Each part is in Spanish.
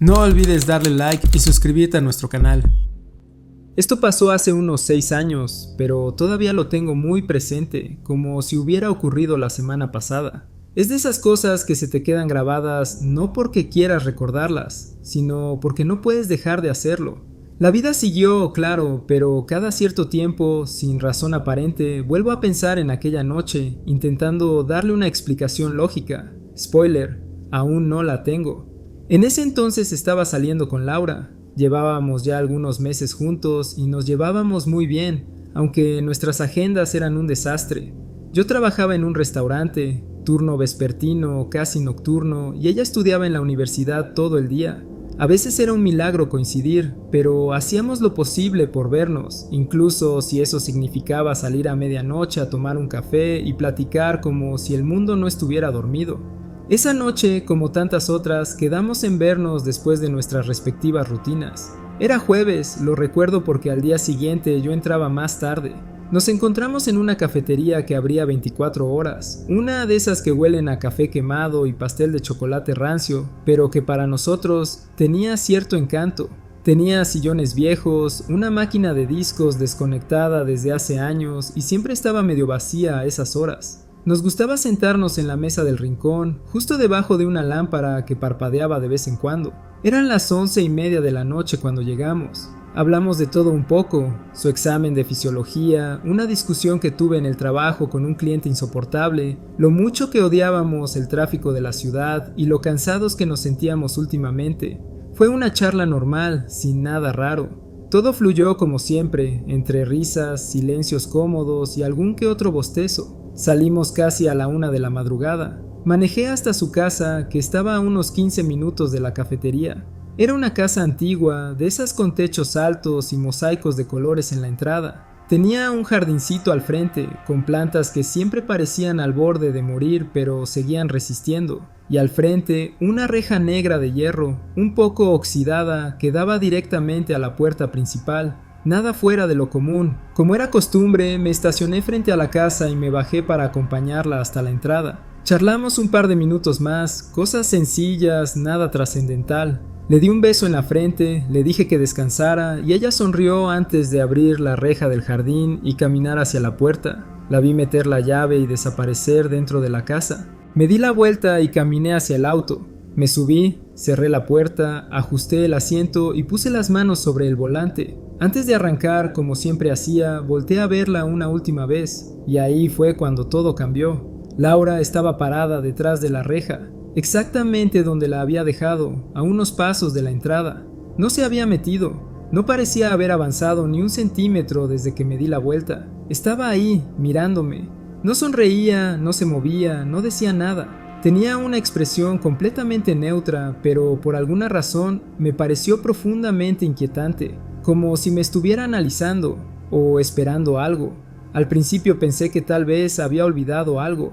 No olvides darle like y suscribirte a nuestro canal. Esto pasó hace unos 6 años, pero todavía lo tengo muy presente, como si hubiera ocurrido la semana pasada. Es de esas cosas que se te quedan grabadas no porque quieras recordarlas, sino porque no puedes dejar de hacerlo. La vida siguió, claro, pero cada cierto tiempo, sin razón aparente, vuelvo a pensar en aquella noche, intentando darle una explicación lógica. Spoiler, aún no la tengo. En ese entonces estaba saliendo con Laura. Llevábamos ya algunos meses juntos y nos llevábamos muy bien, aunque nuestras agendas eran un desastre. Yo trabajaba en un restaurante, turno vespertino, casi nocturno, y ella estudiaba en la universidad todo el día. A veces era un milagro coincidir, pero hacíamos lo posible por vernos, incluso si eso significaba salir a medianoche a tomar un café y platicar como si el mundo no estuviera dormido. Esa noche, como tantas otras, quedamos en vernos después de nuestras respectivas rutinas. Era jueves, lo recuerdo porque al día siguiente yo entraba más tarde. Nos encontramos en una cafetería que abría 24 horas, una de esas que huelen a café quemado y pastel de chocolate rancio, pero que para nosotros tenía cierto encanto. Tenía sillones viejos, una máquina de discos desconectada desde hace años y siempre estaba medio vacía a esas horas. Nos gustaba sentarnos en la mesa del rincón, justo debajo de una lámpara que parpadeaba de vez en cuando. Eran las 11:30 de la noche cuando llegamos. Hablamos de todo un poco, su examen de fisiología, una discusión que tuve en el trabajo con un cliente insoportable, lo mucho que odiábamos el tráfico de la ciudad y lo cansados que nos sentíamos últimamente. Fue una charla normal, sin nada raro. Todo fluyó como siempre, entre risas, silencios cómodos y algún que otro bostezo. Salimos casi a la 1 de la madrugada. Manejé hasta su casa, que estaba a unos 15 minutos de la cafetería. Era una casa antigua, de esas con techos altos y mosaicos de colores en la entrada. Tenía un jardincito al frente, con plantas que siempre parecían al borde de morir, pero seguían resistiendo. Y al frente, una reja negra de hierro, un poco oxidada, que daba directamente a la puerta principal. Nada fuera de lo común. Como era costumbre, me estacioné frente a la casa y me bajé para acompañarla hasta la entrada. Charlamos un par de minutos más, cosas sencillas, nada trascendental. Le di un beso en la frente, le dije que descansara y ella sonrió antes de abrir la reja del jardín y caminar hacia la puerta. La vi meter la llave y desaparecer dentro de la casa. Me di la vuelta y caminé hacia el auto. Me subí, cerré la puerta, ajusté el asiento y puse las manos sobre el volante. Antes de arrancar, como siempre hacía, volteé a verla una última vez, y ahí fue cuando todo cambió. Laura estaba parada detrás de la reja, exactamente donde la había dejado, a unos pasos de la entrada. No se había metido, no parecía haber avanzado ni un centímetro desde que me di la vuelta. Estaba ahí, mirándome. No sonreía, no se movía, no decía nada. Tenía una expresión completamente neutra, pero por alguna razón me pareció profundamente inquietante, como si me estuviera analizando o esperando algo. Al principio pensé que tal vez había olvidado algo.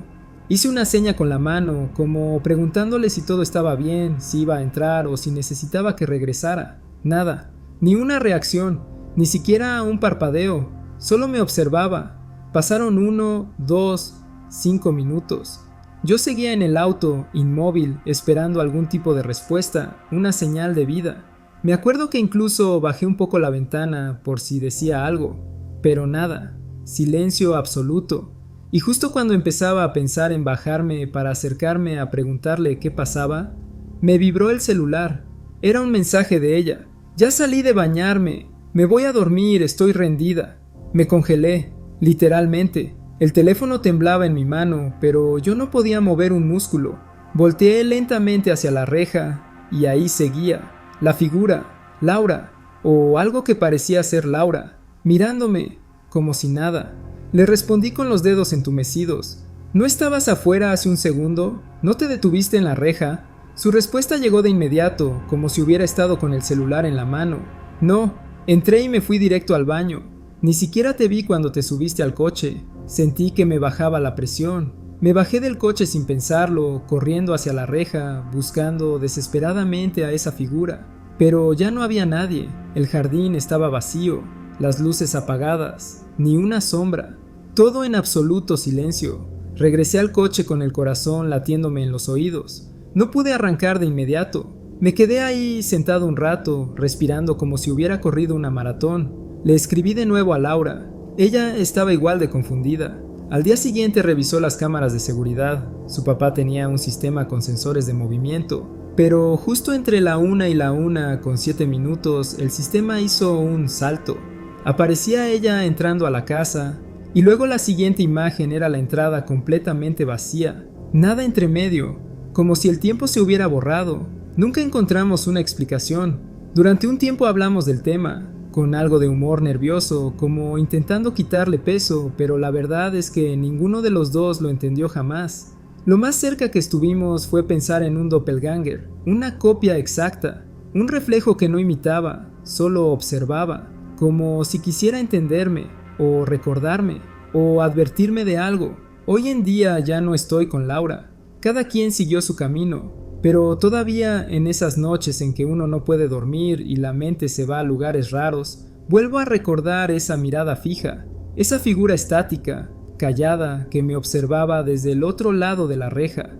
Hice una seña con la mano, como preguntándole si todo estaba bien, si iba a entrar o si necesitaba que regresara. Nada, ni una reacción, ni siquiera un parpadeo, solo me observaba. Pasaron 1, 2, 5 minutos. Yo seguía en el auto, inmóvil, esperando algún tipo de respuesta, una señal de vida. Me acuerdo que incluso bajé un poco la ventana por si decía algo, pero nada, silencio absoluto. Y justo cuando empezaba a pensar en bajarme para acercarme a preguntarle qué pasaba, me vibró el celular. Era un mensaje de ella. Ya salí de bañarme, me voy a dormir, estoy rendida. Me congelé, literalmente. El teléfono temblaba en mi mano, pero yo no podía mover un músculo. Volteé lentamente hacia la reja y ahí seguía. La figura, Laura, o algo que parecía ser Laura, mirándome, como si nada. Le respondí con los dedos entumecidos. ¿No estabas afuera hace un segundo? ¿No te detuviste en la reja? Su respuesta llegó de inmediato, como si hubiera estado con el celular en la mano. No, entré y me fui directo al baño. Ni siquiera te vi cuando te subiste al coche. Sentí que me bajaba la presión. Me bajé del coche sin pensarlo, corriendo hacia la reja, buscando desesperadamente a esa figura. Pero ya no había nadie, el jardín estaba vacío, las luces apagadas, ni una sombra, todo en absoluto silencio. Regresé al coche con el corazón latiéndome en los oídos. No pude arrancar de inmediato. Me quedé ahí sentado un rato, respirando como si hubiera corrido una maratón. Le escribí de nuevo a Laura. Ella estaba igual de confundida. Al día siguiente revisó las cámaras de seguridad. Su papá tenía un sistema con sensores de movimiento, pero justo entre la 1 y la 1:07 el sistema hizo un salto. Aparecía ella entrando a la casa, y luego la siguiente imagen era la entrada completamente vacía, nada entre medio, como si el tiempo se hubiera borrado. Nunca encontramos una explicación. Durante un tiempo hablamos del tema, con algo de humor nervioso, como intentando quitarle peso, pero la verdad es que ninguno de los dos lo entendió jamás. Lo más cerca que estuvimos fue pensar en un doppelganger, una copia exacta, un reflejo que no imitaba, solo observaba, como si quisiera entenderme, o recordarme, o advertirme de algo. Hoy en día ya no estoy con Laura. Cada quien siguió su camino, pero todavía en esas noches en que uno no puede dormir y la mente se va a lugares raros, vuelvo a recordar esa mirada fija, esa figura estática, callada, que me observaba desde el otro lado de la reja.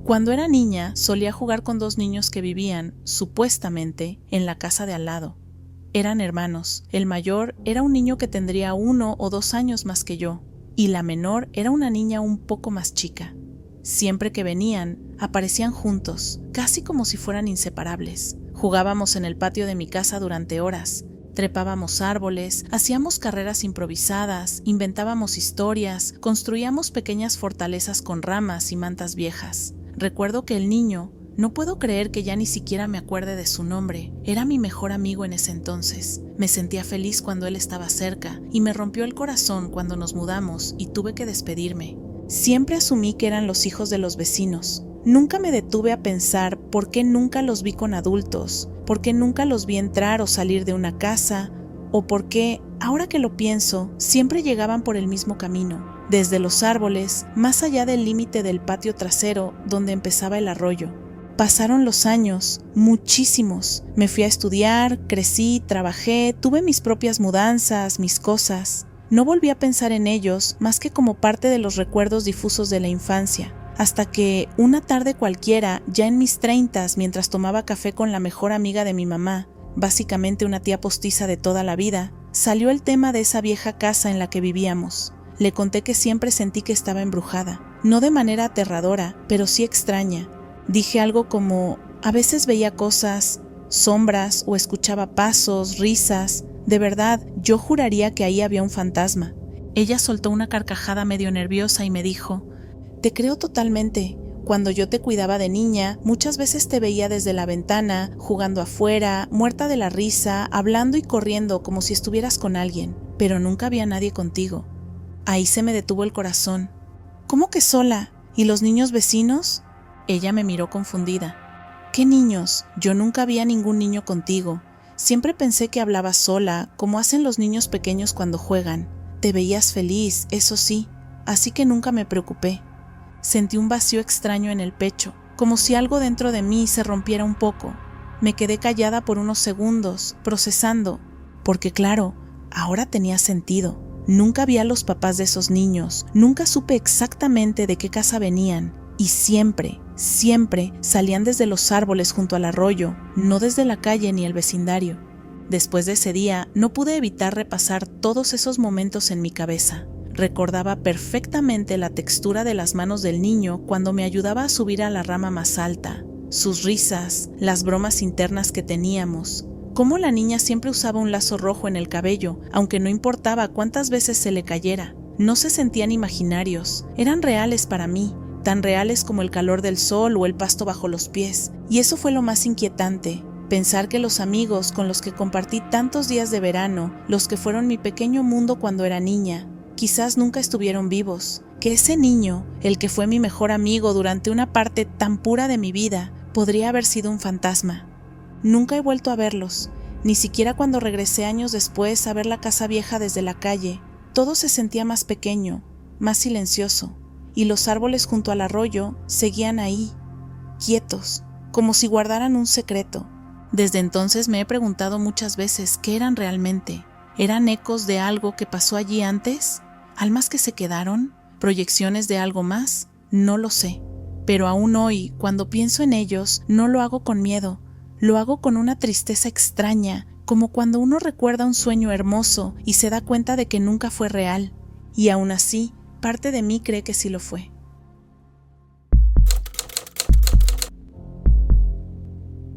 Cuando era niña, solía jugar con 2 niños que vivían, supuestamente, en la casa de al lado. Eran hermanos. El mayor era un niño que tendría 1 o 2 años más que yo, y la menor era una niña un poco más chica. Siempre que venían, aparecían juntos, casi como si fueran inseparables. Jugábamos en el patio de mi casa durante horas. Trepábamos árboles, hacíamos carreras improvisadas, inventábamos historias, construíamos pequeñas fortalezas con ramas y mantas viejas. Recuerdo que el niño, no puedo creer que ya ni siquiera me acuerde de su nombre, era mi mejor amigo en ese entonces. Me sentía feliz cuando él estaba cerca y me rompió el corazón cuando nos mudamos y tuve que despedirme. Siempre asumí que eran los hijos de los vecinos. Nunca me detuve a pensar por qué nunca los vi con adultos, por qué nunca los vi entrar o salir de una casa, o por qué, ahora que lo pienso, siempre llegaban por el mismo camino, desde los árboles, más allá del límite del patio trasero donde empezaba el arroyo. Pasaron los años, muchísimos. Me fui a estudiar, crecí, trabajé, tuve mis propias mudanzas, mis cosas. No volví a pensar en ellos más que como parte de los recuerdos difusos de la infancia. Hasta que, una tarde cualquiera, ya en mis 30s, mientras tomaba café con la mejor amiga de mi mamá, básicamente una tía postiza de toda la vida, salió el tema de esa vieja casa en la que vivíamos. Le conté que siempre sentí que estaba embrujada, no de manera aterradora, pero sí extraña. Dije algo como, a veces veía cosas, sombras o escuchaba pasos, risas. De verdad, yo juraría que ahí había un fantasma. Ella soltó una carcajada medio nerviosa y me dijo, te creo totalmente. Cuando yo te cuidaba de niña, muchas veces te veía desde la ventana, jugando afuera, muerta de la risa, hablando y corriendo como si estuvieras con alguien, pero nunca había nadie contigo. Ahí se me detuvo el corazón. ¿Cómo que sola? ¿Y los niños vecinos? Ella me miró confundida. ¿Qué niños? Yo nunca vi a ningún niño contigo. Siempre pensé que hablabas sola, como hacen los niños pequeños cuando juegan. Te veías feliz, eso sí, así que nunca me preocupé. Sentí un vacío extraño en el pecho, como si algo dentro de mí se rompiera un poco. Me quedé callada por unos segundos, procesando, porque claro, ahora tenía sentido. Nunca vi a los papás de esos niños, nunca supe exactamente de qué casa venían, y siempre salían desde los árboles junto al arroyo, no desde la calle ni el vecindario. Después de ese día, no pude evitar repasar todos esos momentos en mi cabeza. Recordaba perfectamente la textura de las manos del niño cuando me ayudaba a subir a la rama más alta, sus risas, las bromas internas que teníamos, cómo la niña siempre usaba un lazo rojo en el cabello, aunque no importaba cuántas veces se le cayera. No se sentían imaginarios, eran reales para mí, tan reales como el calor del sol o el pasto bajo los pies, y eso fue lo más inquietante. Pensar que los amigos con los que compartí tantos días de verano, los que fueron mi pequeño mundo cuando era niña, quizás nunca estuvieron vivos, que ese niño, el que fue mi mejor amigo durante una parte tan pura de mi vida, podría haber sido un fantasma. Nunca he vuelto a verlos, ni siquiera cuando regresé años después a ver la casa vieja desde la calle. Todo se sentía más pequeño, más silencioso, y los árboles junto al arroyo seguían ahí, quietos, como si guardaran un secreto. Desde entonces me he preguntado muchas veces qué eran realmente. ¿Eran ecos de algo que pasó allí antes? ¿Almas que se quedaron? ¿Proyecciones de algo más? No lo sé, pero aún hoy, cuando pienso en ellos, no lo hago con miedo, lo hago con una tristeza extraña, como cuando uno recuerda un sueño hermoso y se da cuenta de que nunca fue real, y aún así, parte de mí cree que sí lo fue.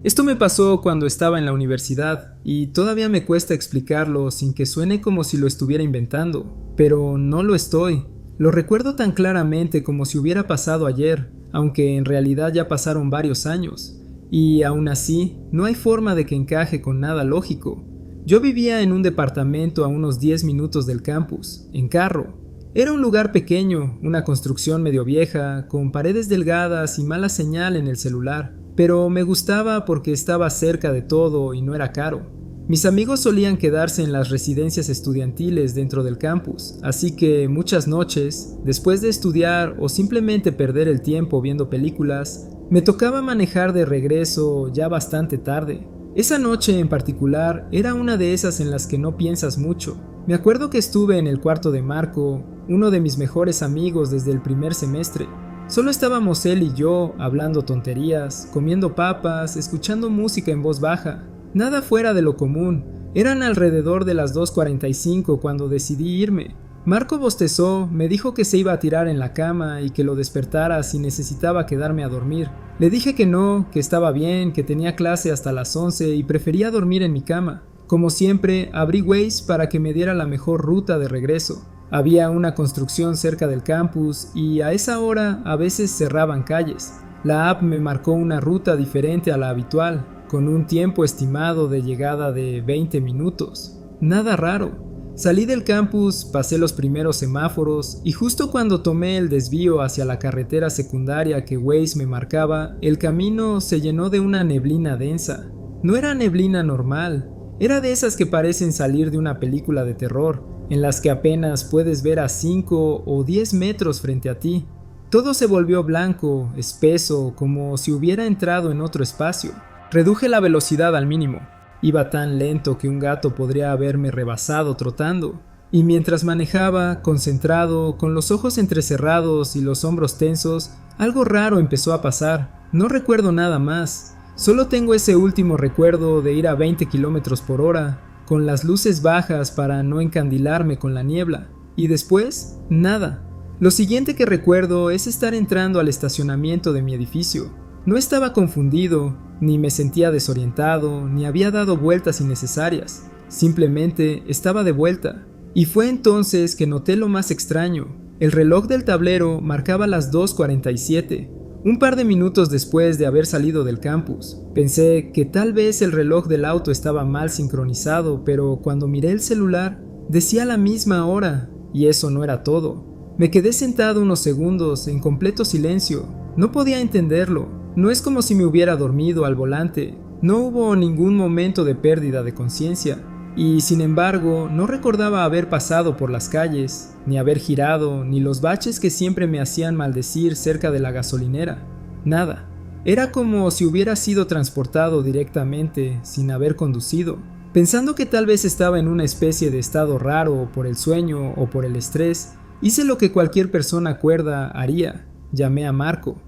Esto me pasó cuando estaba en la universidad, y todavía me cuesta explicarlo sin que suene como si lo estuviera inventando, pero no lo estoy. Lo recuerdo tan claramente como si hubiera pasado ayer, aunque en realidad ya pasaron varios años, y aún así, no hay forma de que encaje con nada lógico. Yo vivía en un departamento a unos 10 minutos del campus, en carro. Era un lugar pequeño, una construcción medio vieja, con paredes delgadas y mala señal en el celular. Pero me gustaba porque estaba cerca de todo y no era caro. Mis amigos solían quedarse en las residencias estudiantiles dentro del campus, así que muchas noches, después de estudiar o simplemente perder el tiempo viendo películas, me tocaba manejar de regreso ya bastante tarde. Esa noche en particular era una de esas en las que no piensas mucho. Me acuerdo que estuve en el cuarto de Marco, uno de mis mejores amigos desde el primer semestre. Solo estábamos él y yo hablando tonterías, comiendo papas, escuchando música en voz baja. Nada fuera de lo común. Eran alrededor de las 2:45 cuando decidí irme. Marco bostezó, me dijo que se iba a tirar en la cama y que lo despertara si necesitaba quedarme a dormir. Le dije que no, que estaba bien, que tenía clase hasta las 11 y prefería dormir en mi cama. Como siempre, abrí Waze para que me diera la mejor ruta de regreso. Había una construcción cerca del campus y a esa hora a veces cerraban calles. La app me marcó una ruta diferente a la habitual, con un tiempo estimado de llegada de 20 minutos. Nada raro. Salí del campus, pasé los primeros semáforos y justo cuando tomé el desvío hacia la carretera secundaria que Waze me marcaba, el camino se llenó de una neblina densa. No era neblina normal, era de esas que parecen salir de una película de terror, en las que apenas puedes ver a 5 o 10 metros frente a ti. Todo se volvió blanco, espeso, como si hubiera entrado en otro espacio. Reduje la velocidad al mínimo. Iba tan lento que un gato podría haberme rebasado trotando. Y mientras manejaba, concentrado, con los ojos entrecerrados y los hombros tensos, algo raro empezó a pasar. No recuerdo nada más. Solo tengo ese último recuerdo de ir a 20 km por hora, con las luces bajas para no encandilarme con la niebla, y después, nada. Lo siguiente que recuerdo es estar entrando al estacionamiento de mi edificio. No estaba confundido, ni me sentía desorientado, ni había dado vueltas innecesarias. Simplemente estaba de vuelta. Y fue entonces que noté lo más extraño. El reloj del tablero marcaba las 2:47. Un par de minutos después de haber salido del campus. Pensé que tal vez el reloj del auto estaba mal sincronizado, pero cuando miré el celular, decía la misma hora, y eso no era todo. Me quedé sentado unos segundos en completo silencio. No podía entenderlo. No es como si me hubiera dormido al volante. No hubo ningún momento de pérdida de conciencia. Y sin embargo, no recordaba haber pasado por las calles, ni haber girado, ni los baches que siempre me hacían maldecir cerca de la gasolinera. Nada. Era como si hubiera sido transportado directamente, sin haber conducido. Pensando que tal vez estaba en una especie de estado raro por el sueño o por el estrés, hice lo que cualquier persona cuerda haría. Llamé a Marco.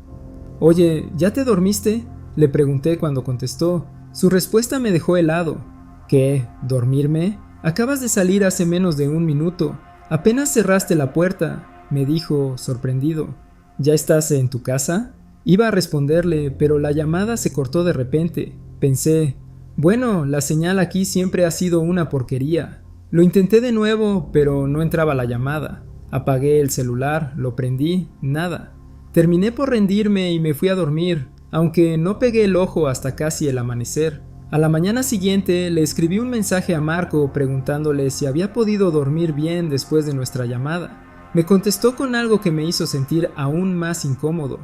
«Oye, ¿ya te dormiste?», le pregunté cuando contestó. Su respuesta me dejó helado. «¿Qué? ¿Dormirme? Acabas de salir hace menos de un minuto. Apenas cerraste la puerta», me dijo, sorprendido. «¿Ya estás en tu casa?». Iba a responderle, pero la llamada se cortó de repente. Pensé, bueno, la señal aquí siempre ha sido una porquería. Lo intenté de nuevo, pero no entraba la llamada. Apagué el celular, lo prendí, nada. Terminé por rendirme y me fui a dormir, aunque no pegué el ojo hasta casi el amanecer. A la mañana siguiente le escribí un mensaje a Marco preguntándole si había podido dormir bien después de nuestra llamada. Me contestó con algo que me hizo sentir aún más incómodo.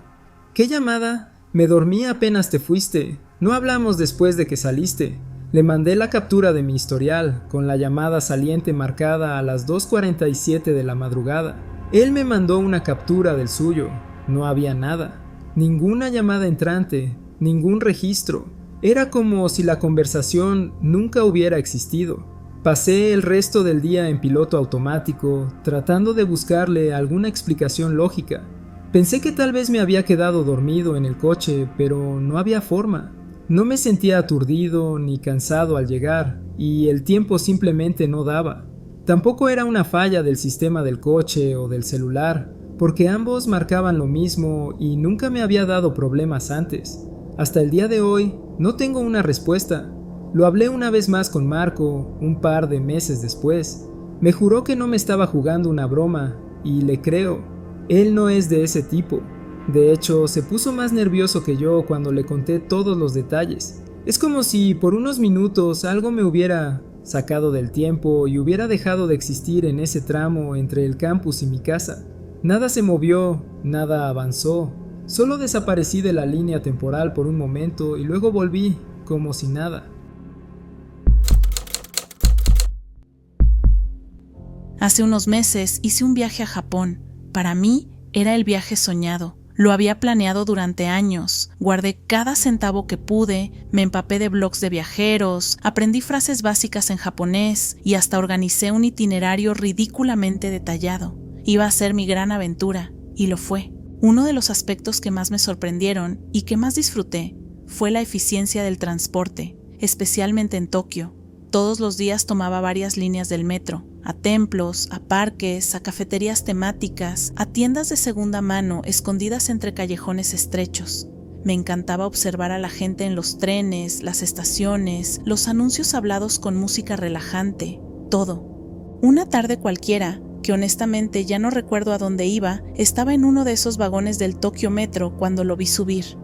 ¿Qué llamada? Me dormí apenas te fuiste. No hablamos después de que saliste. Le mandé la captura de mi historial, con la llamada saliente marcada a las 2:47 de la madrugada. Él me mandó una captura del suyo. No había nada. Ninguna llamada entrante, ningún registro. Era como si la conversación nunca hubiera existido. Pasé el resto del día en piloto automático, tratando de buscarle alguna explicación lógica. Pensé que tal vez me había quedado dormido en el coche, pero no había forma. No me sentía aturdido ni cansado al llegar, y el tiempo simplemente no daba. Tampoco era una falla del sistema del coche o del celular, porque ambos marcaban lo mismo y nunca me había dado problemas antes. Hasta el día de hoy no tengo una respuesta. Lo hablé una vez más con Marco, un par de meses después. Me juró que no me estaba jugando una broma, y le creo. Él no es de ese tipo. De hecho, se puso más nervioso que yo cuando le conté todos los detalles. Es como si por unos minutos algo me hubiera sacado del tiempo y hubiera dejado de existir en ese tramo entre el campus y mi casa. Nada se movió, nada avanzó. Solo desaparecí de la línea temporal por un momento y luego volví, como si nada. Hace unos meses hice un viaje a Japón. Para mí era el viaje soñado. Lo había planeado durante años. Guardé cada centavo que pude, me empapé de blogs de viajeros, aprendí frases básicas en japonés y hasta organicé un itinerario ridículamente detallado. Iba a ser mi gran aventura, y lo fue. Uno de los aspectos que más me sorprendieron y que más disfruté fue la eficiencia del transporte, especialmente en Tokio. Todos los días tomaba varias líneas del metro, a templos, a parques, a cafeterías temáticas, a tiendas de segunda mano escondidas entre callejones estrechos. Me encantaba observar a la gente en los trenes, las estaciones, los anuncios hablados con música relajante, todo. Una tarde cualquiera, que honestamente ya no recuerdo a dónde iba, estaba en uno de esos vagones del Tokyo Metro cuando lo vi subir.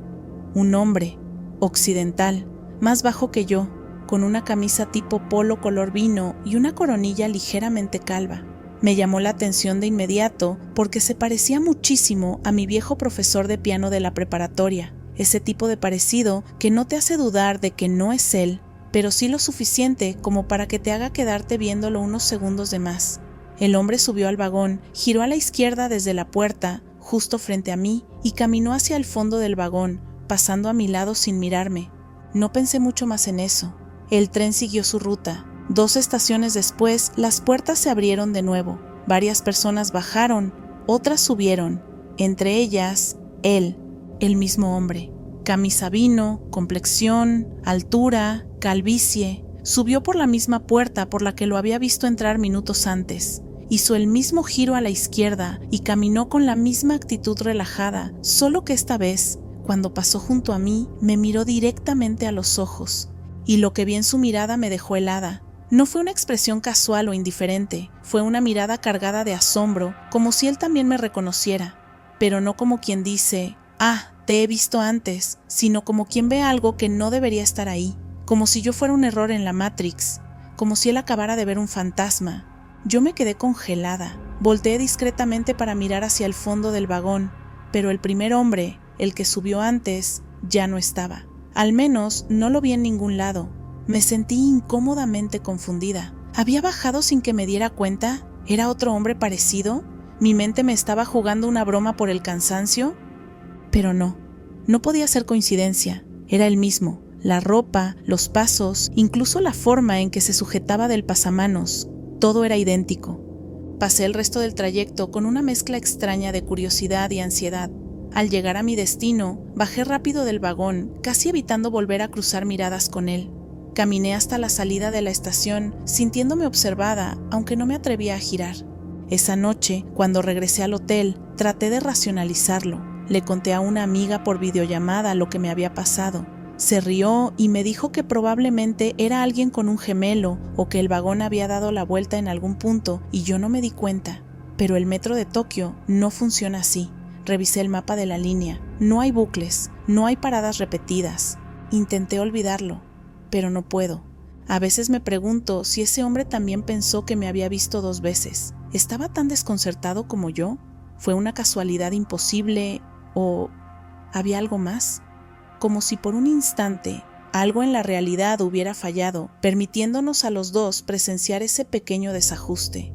Un hombre, occidental, más bajo que yo, con una camisa tipo polo color vino y una coronilla ligeramente calva. Me llamó la atención de inmediato porque se parecía muchísimo a mi viejo profesor de piano de la preparatoria, ese tipo de parecido que no te hace dudar de que no es él, pero sí lo suficiente como para que te haga quedarte viéndolo unos segundos de más. El hombre subió al vagón, giró a la izquierda desde la puerta, justo frente a mí, y caminó hacia el fondo del vagón, pasando a mi lado sin mirarme. No pensé mucho más en eso. El tren siguió su ruta. 2 estaciones después, las puertas se abrieron de nuevo. Varias personas bajaron, otras subieron. Entre ellas, él, el mismo hombre. Camisa vino, complexión, altura, calvicie. Subió por la misma puerta por la que lo había visto entrar minutos antes. Hizo el mismo giro a la izquierda y caminó con la misma actitud relajada, solo que esta vez, cuando pasó junto a mí, me miró directamente a los ojos. Y lo que vi en su mirada me dejó helada. No fue una expresión casual o indiferente, fue una mirada cargada de asombro, como si él también me reconociera, pero no como quien dice, «Ah, te he visto antes», sino como quien ve algo que no debería estar ahí, como si yo fuera un error en la Matrix, como si él acabara de ver un fantasma. Yo me quedé congelada, volteé discretamente para mirar hacia el fondo del vagón, pero el primer hombre, el que subió antes, ya no estaba. Al menos no lo vi en ningún lado. Me sentí incómodamente confundida. ¿Había bajado sin que me diera cuenta? ¿Era otro hombre parecido? ¿Mi mente me estaba jugando una broma por el cansancio? Pero no podía ser coincidencia. Era el mismo. La ropa, los pasos, incluso la forma en que se sujetaba del pasamanos. Todo era idéntico. Pasé el resto del trayecto con una mezcla extraña de curiosidad y ansiedad. Al llegar a mi destino, bajé rápido del vagón, casi evitando volver a cruzar miradas con él. Caminé hasta la salida de la estación, sintiéndome observada, aunque no me atrevía a girar. Esa noche, cuando regresé al hotel, traté de racionalizarlo. Le conté a una amiga por videollamada lo que me había pasado. Se rió y me dijo que probablemente era alguien con un gemelo o que el vagón había dado la vuelta en algún punto y yo no me di cuenta. Pero el metro de Tokio no funciona así. Revisé el mapa de la línea. No hay bucles, no hay paradas repetidas. Intenté olvidarlo, pero no puedo. A veces me pregunto si ese hombre también pensó que me había visto 2 veces. ¿Estaba tan desconcertado como yo? ¿Fue una casualidad imposible o había algo más? Como si por un instante algo en la realidad hubiera fallado, permitiéndonos a los dos presenciar ese pequeño desajuste.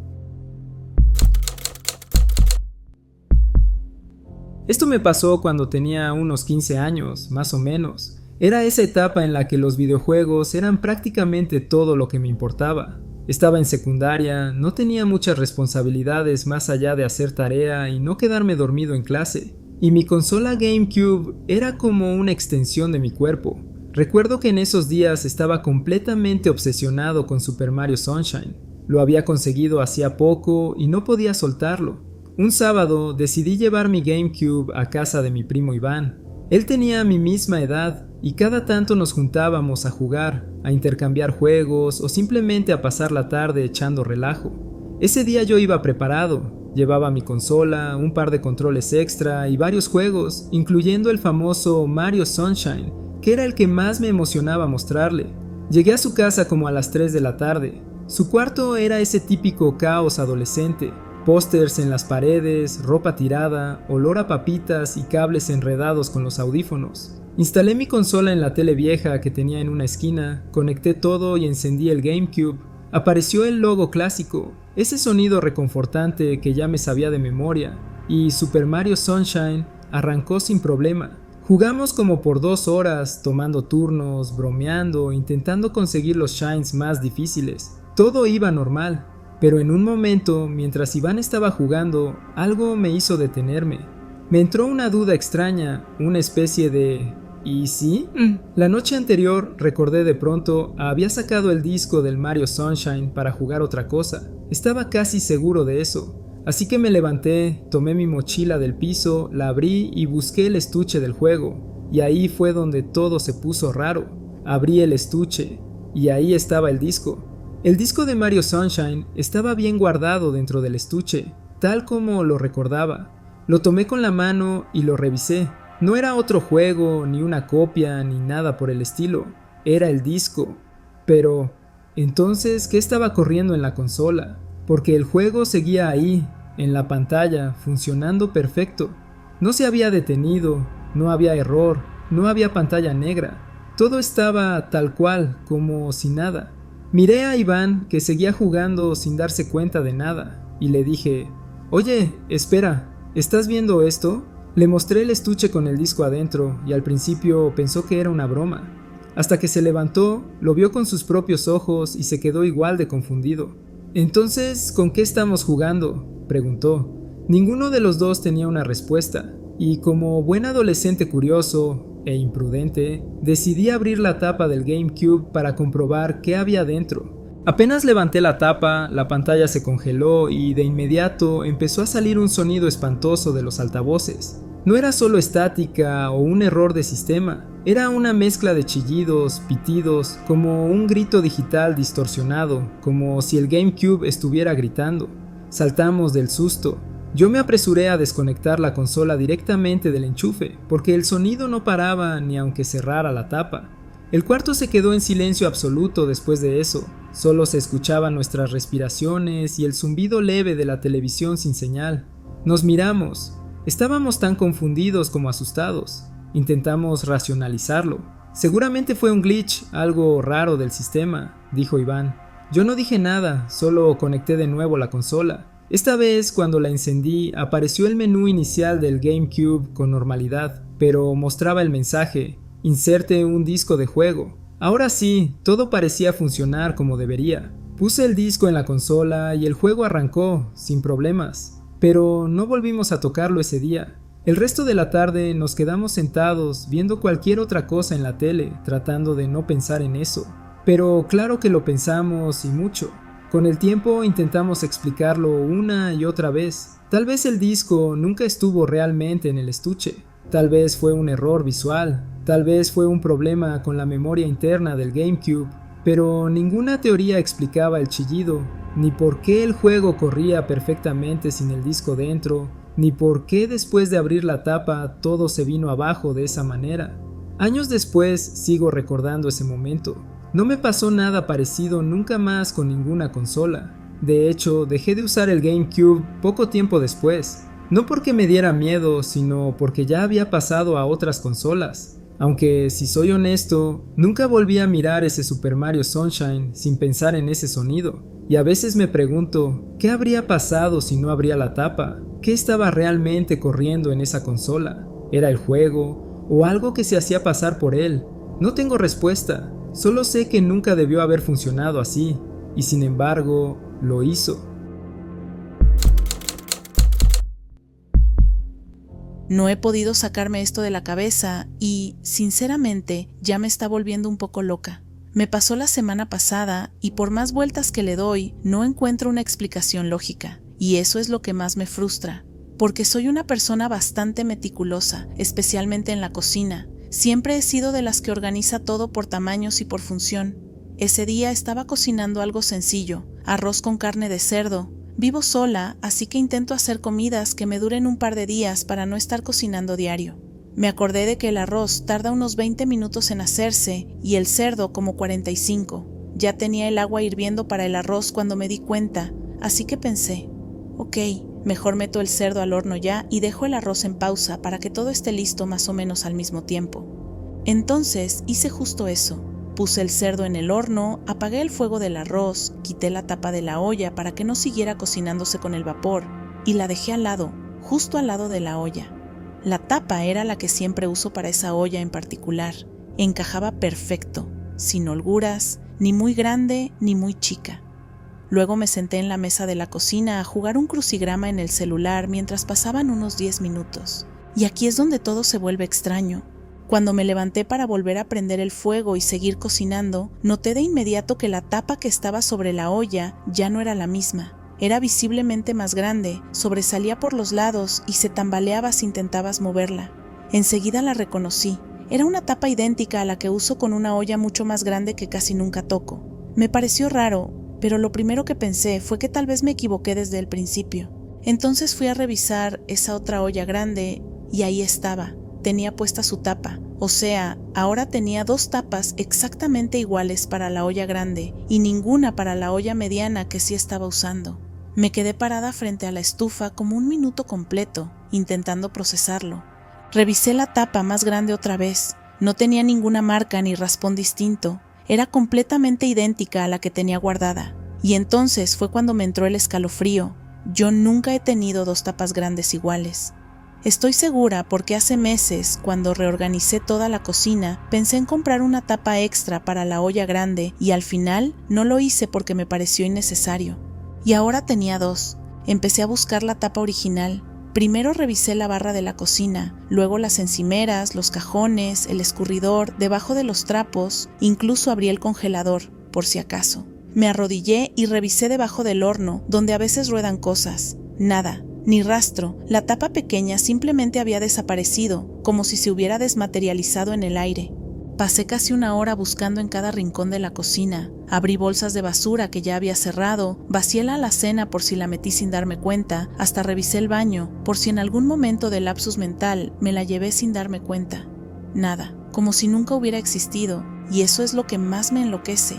Esto me pasó cuando tenía unos 15 años, más o menos. Era esa etapa en la que los videojuegos eran prácticamente todo lo que me importaba. Estaba en secundaria, no tenía muchas responsabilidades más allá de hacer tarea y no quedarme dormido en clase. y mi consola GameCube era como una extensión de mi cuerpo. Recuerdo que en esos días estaba completamente obsesionado con Super Mario Sunshine. Lo había conseguido hacía poco y no podía soltarlo. Un sábado decidí llevar mi GameCube a casa de mi primo Iván. Él tenía mi misma edad y cada tanto nos juntábamos a jugar, a intercambiar juegos o simplemente a pasar la tarde echando relajo. Ese día yo iba preparado, llevaba mi consola, un par de controles extra y varios juegos, incluyendo el famoso Mario Sunshine, que era el que más me emocionaba mostrarle. Llegué a su casa como a las 3 de la tarde. Su cuarto era ese típico caos adolescente. Pósters en las paredes, ropa tirada, olor a papitas y cables enredados con los audífonos. Instalé mi consola en la tele vieja que tenía en una esquina, conecté todo y encendí el GameCube. Apareció el logo clásico, ese sonido reconfortante que ya me sabía de memoria, y Super Mario Sunshine arrancó sin problema. Jugamos como por 2 horas, tomando turnos, bromeando, intentando conseguir los shines más difíciles. Todo iba normal. Pero en un momento, mientras Iván estaba jugando, algo me hizo detenerme. Me entró una duda extraña, una especie de ¿y sí? La noche anterior, recordé de pronto, había sacado el disco del Mario Sunshine para jugar otra cosa. Estaba casi seguro de eso. Así que me levanté, tomé mi mochila del piso, la abrí y busqué el estuche del juego. Y ahí fue donde todo se puso raro. Abrí el estuche y ahí estaba el disco. El disco de Mario Sunshine estaba bien guardado dentro del estuche, tal como lo recordaba. Lo tomé con la mano y lo revisé. No era otro juego, ni una copia, ni nada por el estilo. Era el disco. Pero, entonces, ¿qué estaba corriendo en la consola? Porque el juego seguía ahí, en la pantalla, funcionando perfecto. No se había detenido, no había error, no había pantalla negra. Todo estaba tal cual, como si nada. Miré a Iván, que seguía jugando sin darse cuenta de nada, y le dije, «Oye, espera, ¿estás viendo esto?» Le mostré el estuche con el disco adentro, y al principio pensó que era una broma. Hasta que se levantó, lo vio con sus propios ojos y se quedó igual de confundido. «¿Entonces, con qué estamos jugando?», preguntó. Ninguno de los dos tenía una respuesta, y como buen adolescente curioso e imprudente, decidí abrir la tapa del GameCube para comprobar qué había dentro. Apenas levanté la tapa, la pantalla se congeló y de inmediato empezó a salir un sonido espantoso de los altavoces. No era solo estática o un error de sistema, era una mezcla de chillidos, pitidos, como un grito digital distorsionado, como si el GameCube estuviera gritando. Saltamos del susto. Yo me apresuré a desconectar la consola directamente del enchufe, porque el sonido no paraba ni aunque cerrara la tapa. El cuarto se quedó en silencio absoluto después de eso. Solo se escuchaban nuestras respiraciones y el zumbido leve de la televisión sin señal. Nos miramos. Estábamos tan confundidos como asustados. Intentamos racionalizarlo. Seguramente fue un glitch, algo raro del sistema, dijo Iván. Yo no dije nada, solo conecté de nuevo la consola. Esta vez, cuando la encendí, apareció el menú inicial del GameCube con normalidad, pero mostraba el mensaje, inserte un disco de juego. Ahora sí, todo parecía funcionar como debería. Puse el disco en la consola y el juego arrancó, sin problemas. Pero no volvimos a tocarlo ese día. El resto de la tarde nos quedamos sentados viendo cualquier otra cosa en la tele, tratando de no pensar en eso. Pero claro que lo pensamos y mucho. Con el tiempo intentamos explicarlo una y otra vez. Tal vez el disco nunca estuvo realmente en el estuche. Tal vez fue un error visual. Tal vez fue un problema con la memoria interna del GameCube. Pero ninguna teoría explicaba el chillido, ni por qué el juego corría perfectamente sin el disco dentro, ni por qué después de abrir la tapa todo se vino abajo de esa manera. Años después sigo recordando ese momento. No me pasó nada parecido nunca más con ninguna consola. De hecho, dejé de usar el GameCube poco tiempo después. No porque me diera miedo, sino porque ya había pasado a otras consolas. Aunque, si soy honesto, nunca volví a mirar ese Super Mario Sunshine sin pensar en ese sonido. Y a veces me pregunto, ¿qué habría pasado si no abría la tapa? ¿Qué estaba realmente corriendo en esa consola? ¿Era el juego? ¿O algo que se hacía pasar por él? No tengo respuesta. Solo sé que nunca debió haber funcionado así, y sin embargo, lo hizo. No he podido sacarme esto de la cabeza y, sinceramente, ya me está volviendo un poco loca. Me pasó la semana pasada y por más vueltas que le doy, no encuentro una explicación lógica. Y eso es lo que más me frustra, porque soy una persona bastante meticulosa, especialmente en la cocina. Siempre he sido de las que organiza todo por tamaños y por función. Ese día estaba cocinando algo sencillo, arroz con carne de cerdo. Vivo sola, así que intento hacer comidas que me duren un par de días para no estar cocinando diario. Me acordé de que el arroz tarda unos 20 minutos en hacerse y el cerdo como 45. Ya tenía el agua hirviendo para el arroz cuando me di cuenta, así que pensé, ok, mejor meto el cerdo al horno ya y dejo el arroz en pausa para que todo esté listo más o menos al mismo tiempo. Entonces hice justo eso. Puse el cerdo en el horno, apagué el fuego del arroz, quité la tapa de la olla para que no siguiera cocinándose con el vapor y la dejé al lado, justo al lado de la olla. La tapa era la que siempre uso para esa olla en particular. Encajaba perfecto, sin holguras, ni muy grande ni muy chica. Luego me senté en la mesa de la cocina a jugar un crucigrama en el celular mientras pasaban unos 10 minutos. Y aquí es donde todo se vuelve extraño. Cuando me levanté para volver a prender el fuego y seguir cocinando, noté de inmediato que la tapa que estaba sobre la olla ya no era la misma. Era visiblemente más grande, sobresalía por los lados y se tambaleaba si intentabas moverla. Enseguida la reconocí. Era una tapa idéntica a la que uso con una olla mucho más grande que casi nunca toco. Me pareció raro, pero lo primero que pensé fue que tal vez me equivoqué desde el principio. Entonces fui a revisar esa otra olla grande y ahí estaba. Tenía puesta su tapa, o sea, ahora tenía 2 tapas exactamente iguales para la olla grande y ninguna para la olla mediana que sí estaba usando. Me quedé parada frente a la estufa como 1 minuto completo, intentando procesarlo. Revisé la tapa más grande otra vez. No tenía ninguna marca ni raspón distinto. Era completamente idéntica a la que tenía guardada. Y entonces fue cuando me entró el escalofrío. Yo nunca he tenido 2 tapas grandes iguales. Estoy segura porque hace meses, cuando reorganicé toda la cocina, pensé en comprar una tapa extra para la olla grande y al final no lo hice porque me pareció innecesario. Y ahora tenía 2. Empecé a buscar la tapa original. Primero revisé la barra de la cocina, luego las encimeras, los cajones, el escurridor, debajo de los trapos, incluso abrí el congelador, por si acaso. Me arrodillé y revisé debajo del horno, donde a veces ruedan cosas. Nada. Ni rastro, la tapa pequeña simplemente había desaparecido, como si se hubiera desmaterializado en el aire. Pasé casi 1 hora buscando en cada rincón de la cocina. Abrí bolsas de basura que ya había cerrado, vacié la alacena por si la metí sin darme cuenta, hasta revisé el baño, por si en algún momento de lapsus mental me la llevé sin darme cuenta. Nada, como si nunca hubiera existido, y eso es lo que más me enloquece,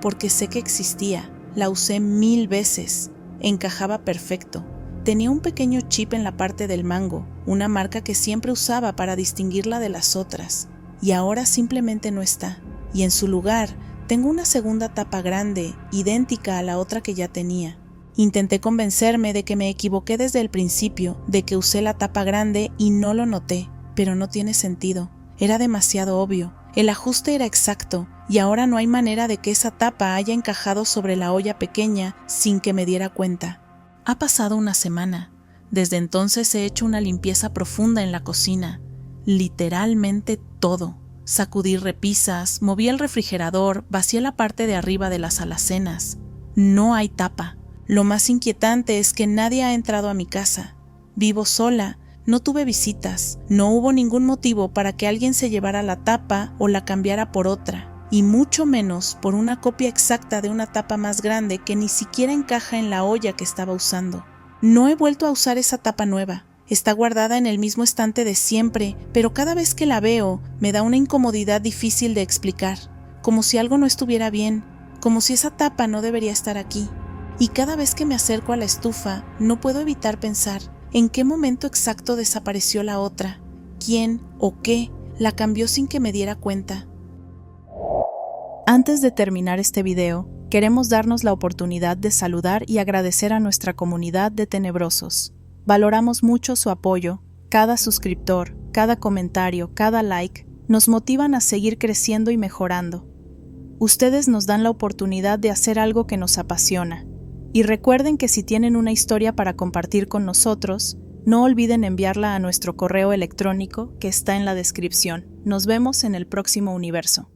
porque sé que existía, la usé 1000 veces, encajaba perfecto. Tenía un pequeño chip en la parte del mango, una marca que siempre usaba para distinguirla de las otras, y ahora simplemente no está, y en su lugar tengo una segunda tapa grande, idéntica a la otra que ya tenía. Intenté convencerme de que me equivoqué desde el principio, de que usé la tapa grande y no lo noté, pero no tiene sentido, era demasiado obvio, el ajuste era exacto, y ahora no hay manera de que esa tapa haya encajado sobre la olla pequeña sin que me diera cuenta. Ha pasado 1 semana. Desde entonces he hecho una limpieza profunda en la cocina. Literalmente todo. Sacudí repisas, moví el refrigerador, vacié la parte de arriba de las alacenas. No hay tapa. Lo más inquietante es que nadie ha entrado a mi casa. Vivo sola, no tuve visitas, no hubo ningún motivo para que alguien se llevara la tapa o la cambiara por otra. Y mucho menos por una copia exacta de una tapa más grande que ni siquiera encaja en la olla que estaba usando. No he vuelto a usar esa tapa nueva. Está guardada en el mismo estante de siempre, pero cada vez que la veo me da una incomodidad difícil de explicar, como si algo no estuviera bien, como si esa tapa no debería estar aquí. Y cada vez que me acerco a la estufa, no puedo evitar pensar en qué momento exacto desapareció la otra, quién o qué la cambió sin que me diera cuenta. Antes de terminar este video, queremos darnos la oportunidad de saludar y agradecer a nuestra comunidad de tenebrosos. Valoramos mucho su apoyo, cada suscriptor, cada comentario, cada like, nos motivan a seguir creciendo y mejorando. Ustedes nos dan la oportunidad de hacer algo que nos apasiona. Y recuerden que si tienen una historia para compartir con nosotros, No olviden enviarla a nuestro correo electrónico que está en la descripción. Nos vemos en el próximo universo.